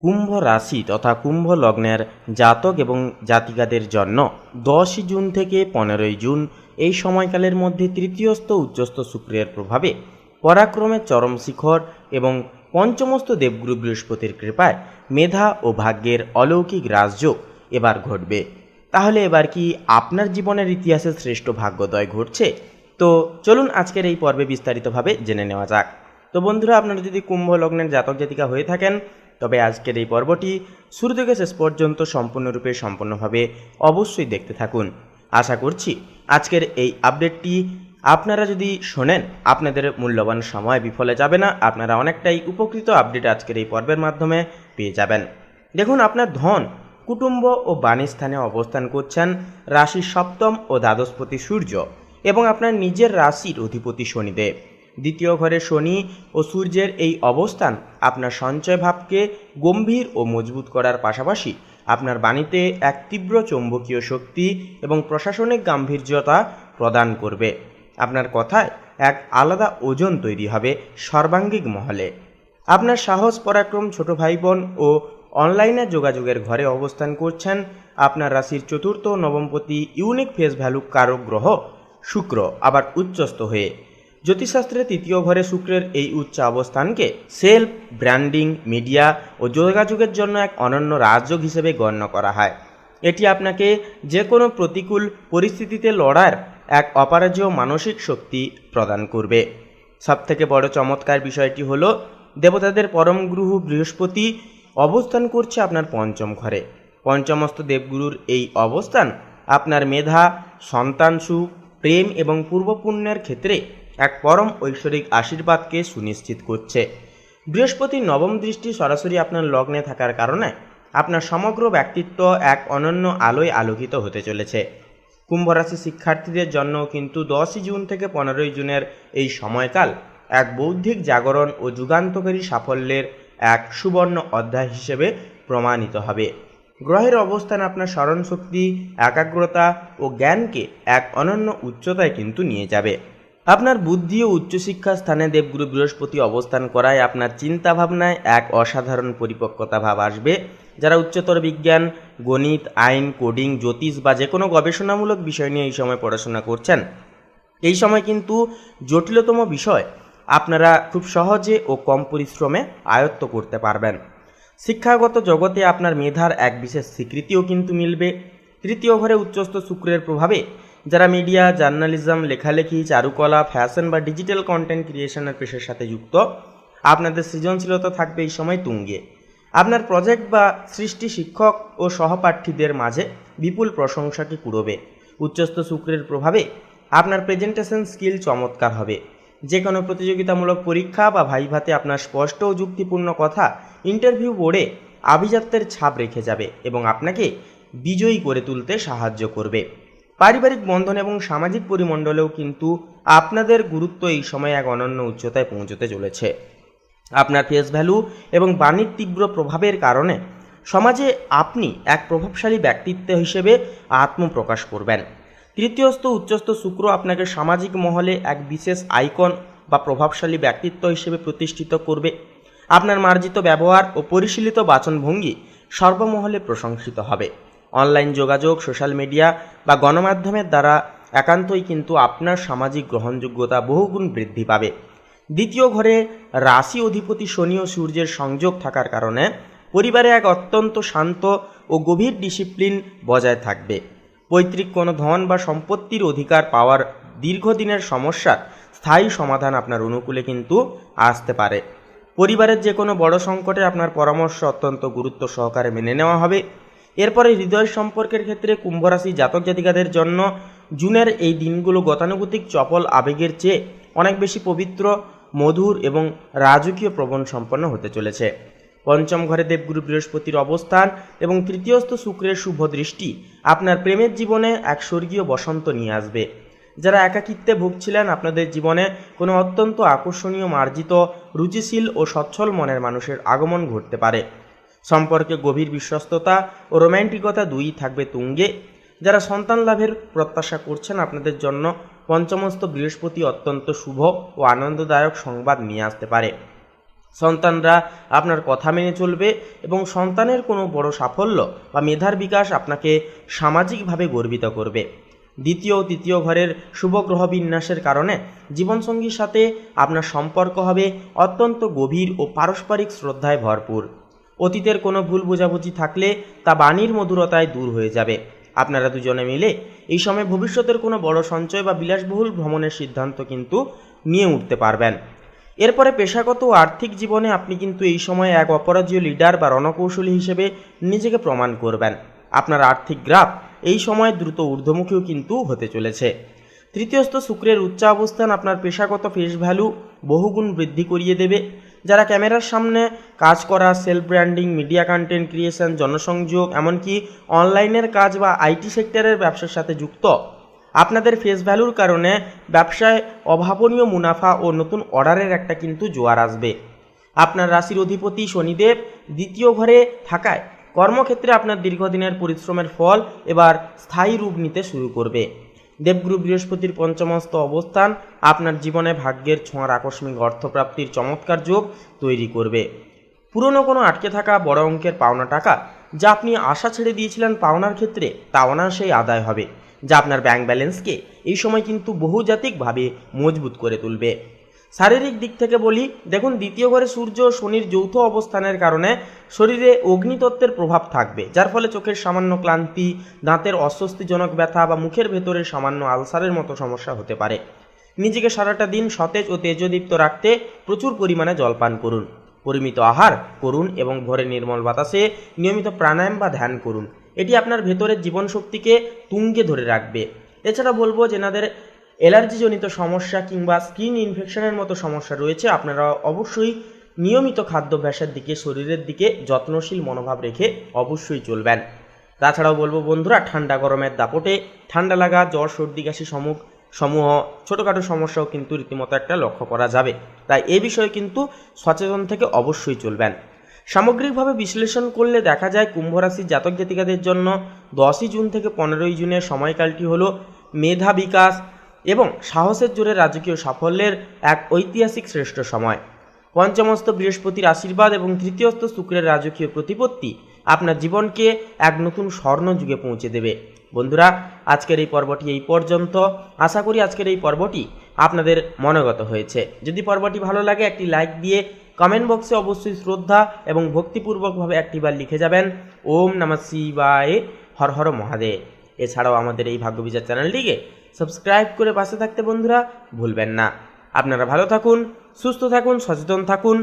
কুম্ভ রাশি তথা কুম্ভ লগ্নের জাতক এবং জাতিকাদের জন্য 10 জুন থেকে 15 জুন এই সময়কালের মধ্যে তৃতীয়স্থ উচ্চস্থ শুক্রের প্রভাবে পরাক্রমের চরম শিখর এবং পঞ্চমস্থ দেবগুরু বৃহস্পতির কৃপায় মেধা ও ভাগ্যের অলৌকিক রাজযোগ এবার ঘটবে। তাহলে এবার কি আপনার জীবনের ইতিহাসে শ্রেষ্ঠ ভাগ্যোদয় ঘটছে? তো চলুন আজকের এই পর্বে বিস্তারিতভাবে জেনে নেওয়া যাক। তো বন্ধুরা, আপনারা যদি কুম্ভ লগ্নের জাতক জাতিকা হয়ে থাকেন তবে আজকের এই পর্বটি শুরু থেকে শেষ পর্যন্ত সম্পূর্ণভাবে অবশ্যই দেখতে থাকুন। আশা করছি আজকের এই আপডেটটি আপনারা যদি শোনেন আপনাদের মূল্যবান সময় বিফলে যাবে না, আপনারা অনেকটাই উপকৃত আপডেট আজকের এই পর্বের মাধ্যমে পেয়ে যাবেন। দেখুন, আপনার ধন, কুটুম্ব ও বাণী স্থানে অবস্থান করছেন রাশির সপ্তম ও দ্বাদশপতি সূর্য এবং আপনার নিজের রাশির অধিপতি শনিদেব। দ্বিতীয় ঘরে শনি ও সূর্যের এই অবস্থান আপনার সঞ্চয় ভাবকে গম্ভীর ও মজবুত করার পাশাপাশি আপনার বাণীতে এক তীব্র চৌম্বকীয় শক্তি এবং প্রশাসনিক গাম্ভীর্যতা প্রদান করবে। আপনার কথায় এক আলাদা ওজন তৈরি হবে সর্বাঙ্গিক মহলে। আপনার সাহস, পরাক্রম, ছোট ভাই বোন ও অনলাইনে যোগাযোগের ঘরে অবস্থান করছেন আপনার রাশির চতুর্থ ও নবমপতি ইউনিক ফেস ভ্যালু কারক গ্রহ শুক্র, আবার উচ্চস্থ হয়ে। জ্যোতিষশাস্ত্রে তৃতীয় ঘরে শুক্রের এই উচ্চ অবস্থানকে সেলফ ব্র্যান্ডিং, মিডিয়া ও যোগাযোগের জন্য এক অনন্য রাজযোগ হিসেবে গণ্য করা হয়। এটি আপনাকে যে কোনো প্রতিকূল পরিস্থিতিতে লড়ার এক অপরাজেয় মানসিক শক্তি প্রদান করবে। সবথেকে বড় চমৎকার বিষয়টি হলো দেবতাদের পরম গ্রহ বৃহস্পতি অবস্থান করছে আপনার পঞ্চম ঘরে। পঞ্চমস্ত দেবগুরুর এই অবস্থান আপনার মেধা, সন্তান সুখ, প্রেম এবং পূর্বপুণ্যের ক্ষেত্রে এক পরম ঐশ্বরিক আশীর্বাদকে সুনিশ্চিত করছে। বৃহস্পতির নবম দৃষ্টি সরাসরি আপনার লগ্নে থাকার কারণে আপনার সমগ্র ব্যক্তিত্ব এক অনন্য আলোয় আলোকিত হতে চলেছে। কুম্ভ রাশি শিক্ষার্থীদের জন্য কিন্তু 10 জুন থেকে 15 জুনের এই সময়কাল এক বৌদ্ধিক জাগরণ ও যুগান্তকারী সাফল্যের এক সুবর্ণ অধ্যায় হিসেবে প্রমাণিত হবে। গ্রহের অবস্থান আপনার স্মরণশক্তি, একাগ্রতা ও জ্ঞানকে এক অনন্য উচ্চতায় কিন্তু নিয়ে যাবে। আপনার বুদ্ধি ও উচ্চশিক্ষা স্থানে দেবগুরু বৃহস্পতি অবস্থান করায় আপনার চিন্তাভাবনায় এক অসাধারণ পরিপক্কতা ভাব আসবে। যারা উচ্চতর বিজ্ঞান, গণিত, আইন, কোডিং, জ্যোতিষ বা যে কোনো গবেষণামূলক বিষয় নিয়ে এই সময় পড়াশোনা করছেন, এই সময় কিন্তু জটিলতম বিষয় আপনারা খুব সহজে ও কম পরিশ্রমে আয়ত্ত করতে পারবেন। শিক্ষাগত জগতে আপনার মেধার এক বিশেষ স্বীকৃতিও কিন্তু মিলবে। তৃতীয় ঘরে উচ্চস্থ শুক্রের প্রভাবে যারা মিডিয়া, জার্নালিজম, লেখালেখি, চারুকলা, ফ্যাশন বা ডিজিটাল কন্টেন্ট ক্রিয়েশনের পেশার সাথে যুক্ত, আপনাদের সৃজনশীলতা থাকবে এই সময় তুঙ্গে। আপনার প্রজেক্ট বা সৃষ্টি শিক্ষক ও সহপাঠীদের মাঝে বিপুল প্রশংসাকে কুড়োবে। উচ্চস্থ শুক্রের প্রভাবে আপনার প্রেজেন্টেশন স্কিল চমৎকার হবে। যে কোনো প্রতিযোগিতামূলক পরীক্ষা বা ভাইভাতে আপনার স্পষ্ট ও যুক্তিপূর্ণ কথা ইন্টারভিউ বোর্ডে আভিজাত্যের ছাপ রেখে যাবে এবং আপনাকে বিজয়ী করে তুলতে সাহায্য করবে। পারিবারিক বন্ধন এবং সামাজিক পরিমণ্ডলেও কিন্তু আপনাদের গুরুত্ব এই সময় এক অনন্য উচ্চতায় পৌঁছতে চলেছে। আপনার ফেস ভ্যালু এবং বাণীর তীব্র প্রভাবের কারণে সমাজে আপনি এক প্রভাবশালী ব্যক্তিত্ব হিসেবে আত্মপ্রকাশ করবেন। তৃতীয়স্থ উচ্চস্থ শুক্র আপনাকে সামাজিক মহলে এক বিশেষ আইকন বা প্রভাবশালী ব্যক্তিত্ব হিসেবে প্রতিষ্ঠিত করবে। আপনার মার্জিত ব্যবহার ও পরিশীলিত বাচনভঙ্গি সর্বমহলে প্রশংসিত হবে। অনলাইন যোগাযোগ, সোশ্যাল মিডিয়া বা গণমাধ্যমের দ্বারা একান্তই কিন্তু আপনার সামাজিক গ্রহণযোগ্যতা বহুগুণ বৃদ্ধি পাবে। দ্বিতীয় ঘরে রাশি অধিপতি শনি ও সূর্যের সংযোগ থাকার কারণে পরিবারে এক অত্যন্ত শান্ত ও গভীর ডিসিপ্লিন বজায় থাকবে। পৈতৃক কোনো ধন বা সম্পত্তির অধিকার পাওয়ার দীর্ঘদিনের সমস্যার স্থায়ী সমাধান আপনার অনুকূলে কিন্তু আসতে পারে। পরিবারের যে কোনো বড় সংকটে আপনার পরামর্শ অত্যন্ত গুরুত্ব সহকারে মেনে নেওয়া হবে। এরপরে হৃদয় সম্পর্কের ক্ষেত্রে কুম্ভ রাশি জাতক জাতিকাদের জন্য জুনের এই দিনগুলো গতানুগতিক চপল আবেগের চেয়ে অনেক বেশি পবিত্র, মধুর এবং রাজকীয় প্রবণ সম্পন্ন হতে চলেছে। পঞ্চম ঘরে দেবগুরু বৃহস্পতির অবস্থান এবং তৃতীয়স্থ শুক্রের শুভ দৃষ্টি আপনার প্রেমের জীবনে এক স্বর্গীয় বসন্ত নিয়ে আসবে। যারা একাকিত্বে ভুগছিলেন, আপনাদের জীবনে কোনো অত্যন্ত আকর্ষণীয়, মার্জিত, রুচিশীল ও সচ্ছল মনের মানুষের আগমন ঘটতে পারে। সম্পর্কে গভীর বিশ্বস্ততা ও রোম্যান্টিকতা দুইই থাকবে তুঙ্গে। যারা সন্তান লাভের প্রত্যাশা করছেন, আপনাদের জন্য পঞ্চমস্থ বৃহস্পতি অত্যন্ত শুভ ও আনন্দদায়ক সংবাদ নিয়ে আসতে পারে। সন্তানরা আপনার কথা মেনে চলবে এবং সন্তানের কোনো বড় সাফল্য বা মেধার বিকাশ আপনাকে সামাজিকভাবে গর্বিত করবে। দ্বিতীয় ও তৃতীয় ঘরের শুভ গ্রহ বিন্যাসের কারণে জীবনসঙ্গীর সাথে আপনার সম্পর্ক হবে অত্যন্ত গভীর ও পারস্পরিক শ্রদ্ধায় ভরপুর। অতীতের কোনো ভুল বোঝাবুঝি থাকলে তা বাণীর মধুরতায় দূর হয়ে যাবে। আপনারা দুজনে মিলে এই সময় ভবিষ্যতের কোনো বড় সঞ্চয় বা বিলাসবহুল ভ্রমণের সিদ্ধান্ত কিন্তু নিয়ে উঠতে পারবেন। এরপরে পেশাগত ও আর্থিক জীবনে আপনি কিন্তু এই সময় এক অপরাজেয় লিডার বা রণকৌশলী হিসেবে নিজেকে প্রমাণ করবেন। আপনার আর্থিক গ্রাফ এই সময় দ্রুত ঊর্ধ্বমুখীও কিন্তু হতে চলেছে। তৃতীয়স্থ শুক্রের উচ্চ অবস্থান আপনার পেশাগত ফেস ভ্যালু বহুগুণ বৃদ্ধি করিয়ে দেবে। যারা ক্যামেরার সামনে কাজ করা, self branding, media content creation, জনসংযোগ, এমনকি অনলাইনের কাজ বা আইটি সেক্টরের ব্যবসার সাথে যুক্ত, আপনাদের ফেস ভ্যালুর কারণে ব্যবসায় অভাবনীয় মুনাফা ও নতুন অর্ডারের একটা কিন্তু জোয়ার আসবে। আপনার রাশির অধিপতি শনিদেব দ্বিতীয় ঘরে থাকায় কর্মক্ষেত্রে আপনার দীর্ঘদিনের পরিশ্রমের ফল এবার স্থায়ী রূপ নিতে শুরু করবে। দেবগুরু বৃহস্পতির পঞ্চমস্ত অবস্থান আপনার জীবনে ভাগ্যের ছোঁয়ার আকস্মিক অর্থপ্রাপ্তির চমৎকার যোগ তৈরি করবে। পুরনো কোনো আটকে থাকা বড় অঙ্কের পাওনা টাকা যা আপনি আশা ছেড়ে দিয়েছিলেন পাওনার ক্ষেত্রে, তা অনায়াসেই আদায় হবে, যা আপনার ব্যাংক ব্যালেন্সকে এই সময় কিন্তু বহুজাতিকভাবে মজবুত করে তুলবে। শারীরিক দিক থেকে বলি, দেখুন দ্বিতীয় ঘরে সূর্য ও শনির যৌথ অবস্থানের কারণে শরীরে অগ্নিতত্ত্বের প্রভাব থাকবে, যার ফলে চোখের সামান্য ক্লান্তি, দাঁতের অস্বস্তিজনক ব্যথা বা মুখের ভেতরে সামান্য আলসারের মতো সমস্যা হতে পারে। নিজেকে সারাটা দিন সতেজ ও তেজদীপ্ত রাখতে প্রচুর পরিমাণে জলপান করুন, পরিমিত আহার করুন এবং ভোরে নির্মল বাতাসে নিয়মিত প্রাণায়াম বা ধ্যান করুন। এটি আপনার ভেতরের জীবনশক্তিকে তুঙ্গে ধরে রাখবে। এছাড়া বলবো, যেনাদের অ্যালার্জিজনিত সমস্যা কিংবা স্কিন ইনফেকশনের মতো সমস্যা রয়েছে, আপনারা অবশ্যই নিয়মিত খাদ্যাভ্যাসের দিকে, শরীরের দিকে যত্নশীল মনোভাব রেখে অবশ্যই চলবেন। তাছাড়াও বলবো বন্ধুরা, ঠান্ডা গরমের দাপটে ঠান্ডা লাগা, জ্বর, সর্দি, কাশি সমূহ ছোটোখাটো সমস্যাও কিন্তু রীতিমতো একটা লক্ষ্য করা যাবে। তাই এই বিষয়ে কিন্তু সচেতন থেকে অবশ্যই চলবেন। সামগ্রিকভাবে বিশ্লেষণ করলে দেখা যায় কুম্ভ রাশির জাতক জাতিকাদের জন্য 10ই জুন থেকে 15ই জুনের সময়কালটি হলো মেধা বিকাশ এবং সাহসের জোরে রাজকীয় সাফল্যের এক ঐতিহাসিক শ্রেষ্ঠ সময়। পঞ্চমস্ত বৃহস্পতির আশীর্বাদ এবং তৃতীয়স্থ শুক্রের রাজকীয় প্রতিপত্তি আপনার জীবনকে এক নতুন স্বর্ণ যুগে পৌঁছে দেবে। বন্ধুরা, আজকের এই পর্বটি এই পর্যন্ত। আশা করি আজকের এই পর্বটি আপনাদের মনোগত হয়েছে। যদি পর্বটি ভালো লাগে একটি লাইক দিয়ে কমেন্ট বক্সে অবশ্যই শ্রদ্ধা এবং ভক্তিপূর্বকভাবে একটিবার লিখে যাবেন ওম নমঃ শিবায়, হর হর মহাদেব। এছাড়াও আমাদের এই ভাগ্যবিচার চ্যানেলটিকে সাবস্ক্রাইব করে পাশে থাকতে বন্ধুরা ভুলবেন না। আপনারা ভালো থাকুন, সুস্থ থাকুন, সচেতন থাকুন।